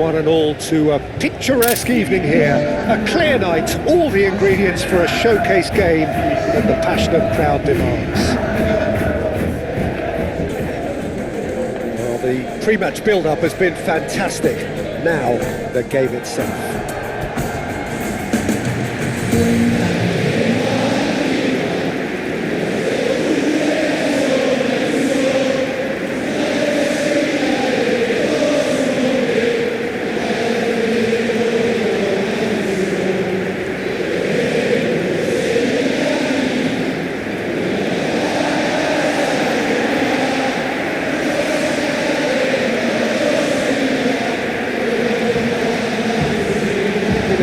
One and all to a picturesque evening here, a clear night, all the ingredients for a showcase game that the passionate crowd demands. Well, the pre-match build-up has been fantastic. Now, the game itself.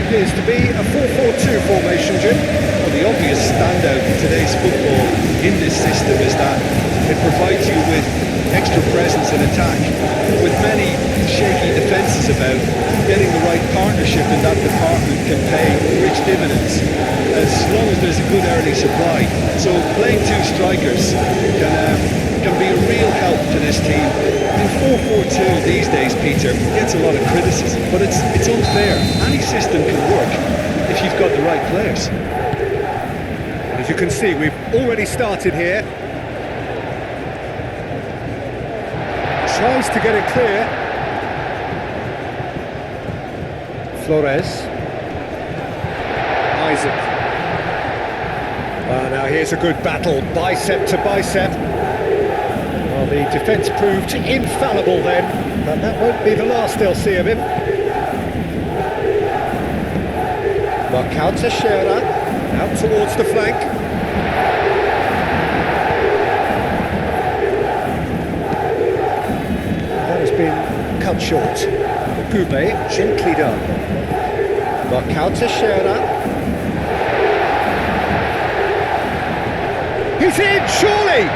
Appears to be a 4-4-2 formation, Jim. Well, the obvious standout in today's football in this system is that it provides you with extra presence in attack. With many shaky defences about, getting the right partnership in that department can pay rich dividends, as long as there's a good early supply. So playing two strikers can be a real help to this team. In 4-4-2 these days, Peter, gets a lot of criticism, but it's unfair. Any system can work if you've got the right players. As you can see, we've already started here. Tries to get it clear. Flores. Isaac. Now here's a good battle, bicep to bicep. Well, the defence proved infallible then, but that won't be the last they'll see of him. Marcao Teixeira, out towards the flank. That has been cut short. Gube, gently done. Marcao Teixeira. He's in, surely!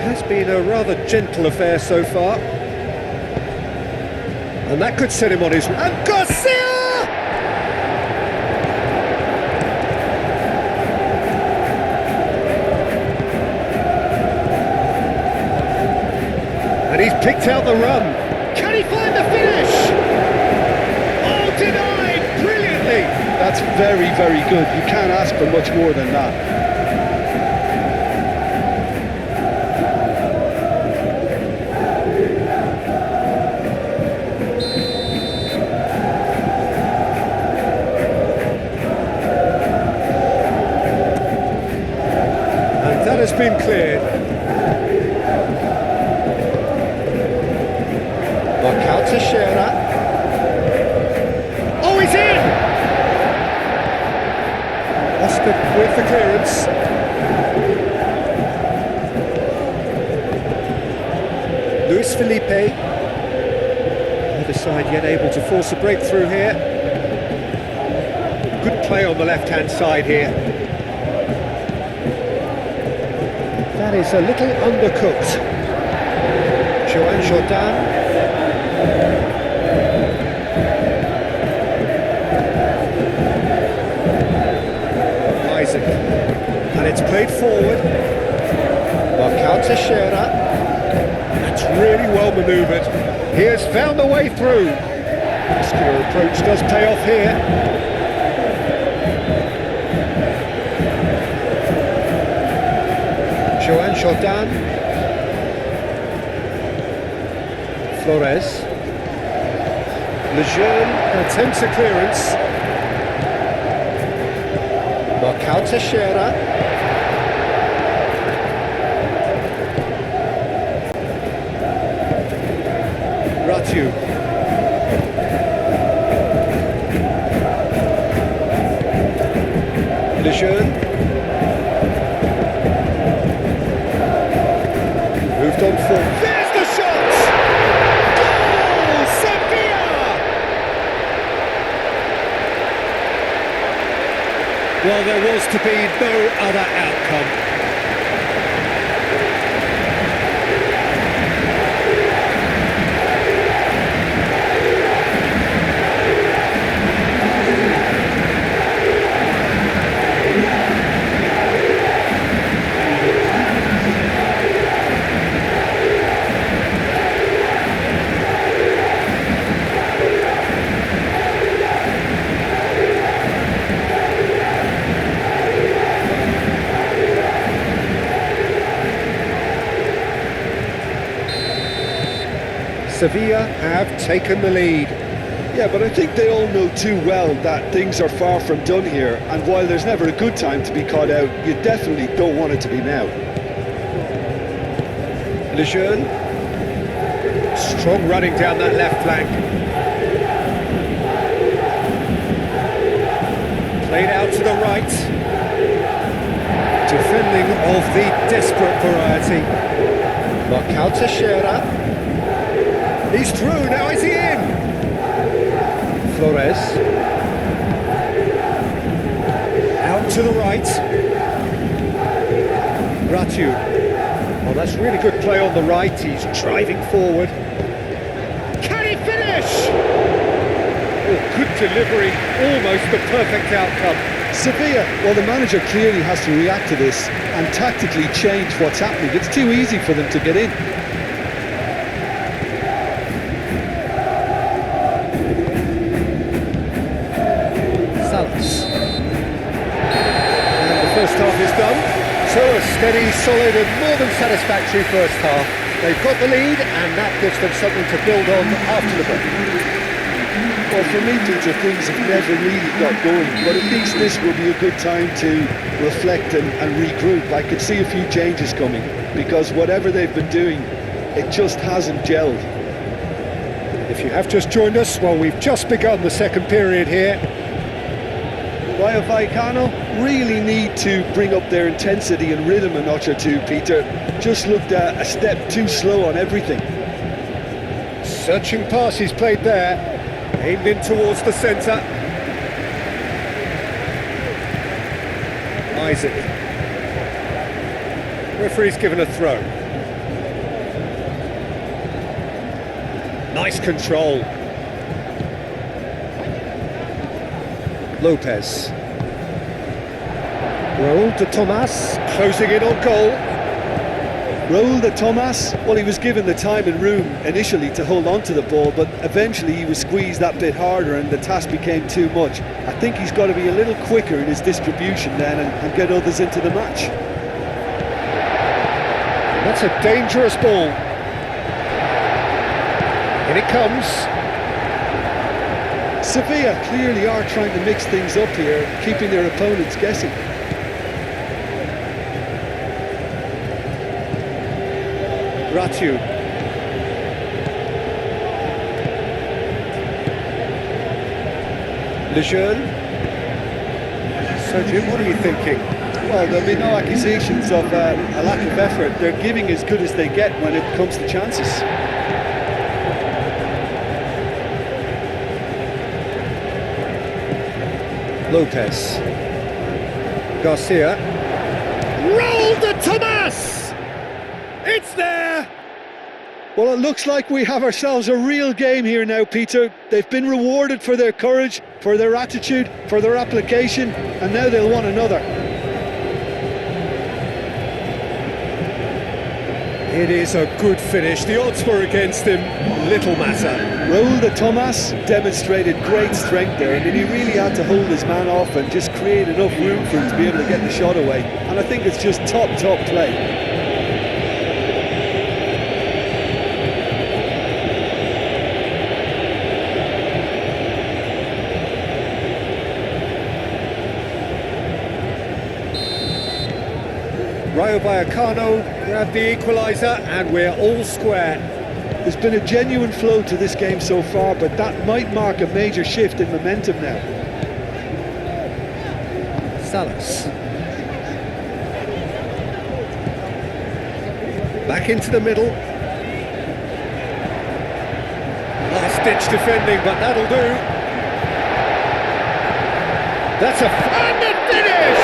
Has been a rather gentle affair so far, and that could set him on his... And Garcia! And he's picked out the run. Can he find the finish? Oh, denied brilliantly. That's very, very good. You can't ask for much more than that. Has been cleared. Marcao Teixeira. Oh, he's in! Oscar with the clearance. Luis Felipe. Either side yet able to force a breakthrough here. Good play on the left-hand side here. That is a little undercooked. Joan Jordan. Isaac. And it's played forward. Marcao Teixeira. That's really well manoeuvred. He has found a way through. Muscular approach does pay off here. Joan Jordan. Flores. Lejeune attempts a clearance. Marcao Teixeira. Ratiu. Lejeune. Moved on for... There's the shot! Goal! Sevilla! Well, there was to be no other outcome. Sevilla have taken the lead. Yeah, but I think they all know too well that things are far from done here, and while there's never a good time to be caught out, you definitely don't want it to be now. Lejeune. Strong running down that left flank. Played out to the right. Defending of the desperate variety. Marcao Teixeira. He's through, now is he in? Flores. Out to the right. Rayo. Oh, that's really good play on the right. He's driving forward. Can he finish? Oh, good delivery. Almost the perfect outcome. Sevilla, well, the manager clearly has to react to this and tactically change what's happening. It's too easy for them to get in. Salas. And the first half is done. So a steady, solid and more than satisfactory first half. They've got the lead and that gives them something to build on after the break. Well, for me, Peter, things have never really got going, but at least this will be a good time to reflect and regroup. I could see a few changes coming, because whatever they've been doing, it just hasn't gelled. If you have just joined us, well, we've just begun the second period here. Rayo Vallecano really need to bring up their intensity and rhythm a notch or two, Peter. Just looked a step too slow on everything. Searching pass he's played there, aimed in towards the centre. Isaac. Referee's given a throw. Nice control. Lopez. Raul de Tomas closing in on goal. Raul de Tomas, well, he was given the time and room initially to hold on to the ball, but eventually he was squeezed that bit harder and the task became too much. I think he's got to be a little quicker in his distribution then and get others into the match. That's a dangerous ball. In it comes. Sevilla clearly are trying to mix things up here, keeping their opponents guessing. Rayo. Lejeune. So Jim, what are you thinking? Well, there'll be no accusations of a lack of effort. They're giving as good as they get when it comes to chances. Lopez. Garcia. Raul de Tomas! It's there! Well, it looks like we have ourselves a real game here now, Peter. They've been rewarded for their courage, for their attitude, for their application, and now they'll want another. It is a good finish. The odds were against him. Little matter. Raul de Tomas demonstrated great strength there. I mean, he really had to hold his man off and just create enough room for him to be able to get the shot away. And I think it's just top play. Rayo Vallecano grabbed the equaliser and we're all square. There's been a genuine flow to this game so far, but that might mark a major shift in momentum now. Salas. Back into the middle. Last-ditch defending, but that'll do. That's a... and the finish!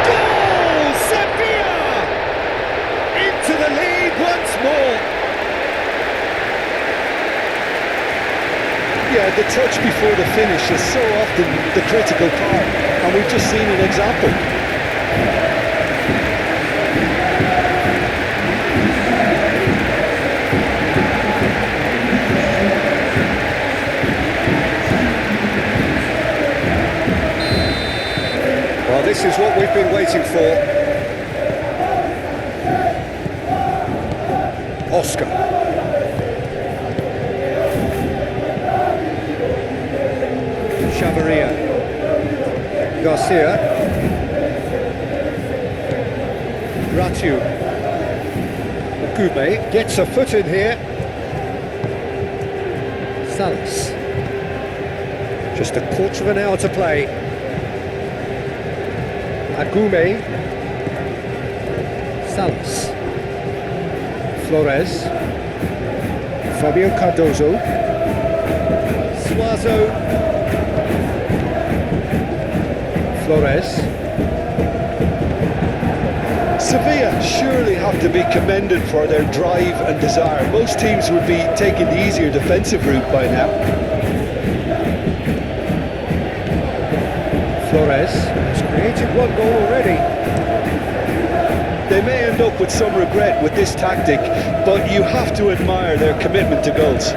Goal! Sevilla! Into the lead once more. Yeah, the touch before the finish is so often the critical part, and we've just seen an example. Well, this is what we've been waiting for. Oscar. Chavarria. Garcia. Ratu. Gume gets a foot in here. Salas. Just a quarter of an hour to play. Agume. Salas. Flores. Fabio Cardozo. Suazo. Flores. Sevilla surely have to be commended for their drive and desire. Most teams would be taking the easier defensive route by now. Flores has created one goal already. They may end up with some regret with this tactic, but you have to admire their commitment to goals.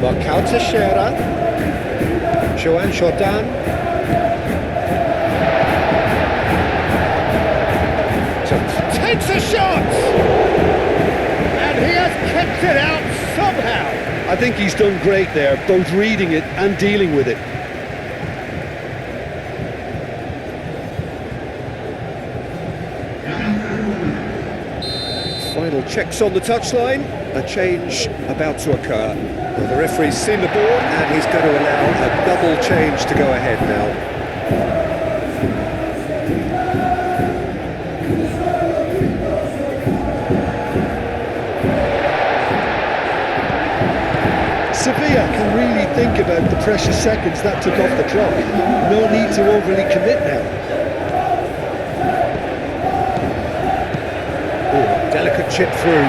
Marcao Teixeira. Joan Jordan. Takes a shot! And he has kept it out somehow. I think he's done great there, both reading it and dealing with it. Final checks on the touchline. A change about to occur. Well, the referee's seen the board and he's going to allow a double change to go ahead now. Sevilla can really think about the precious seconds that took off the clock. No need to overly commit now. Oh, delicate chip through.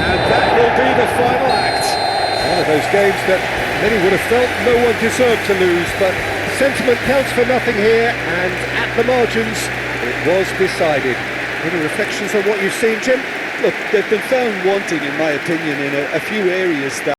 And that will be the final act. One of those games that many would have felt no one deserved to lose, but sentiment counts for nothing here, and at the margins, it was decided. Any reflections on what you've seen, Jim? Look, they've been found wanting, in my opinion, in a few areas that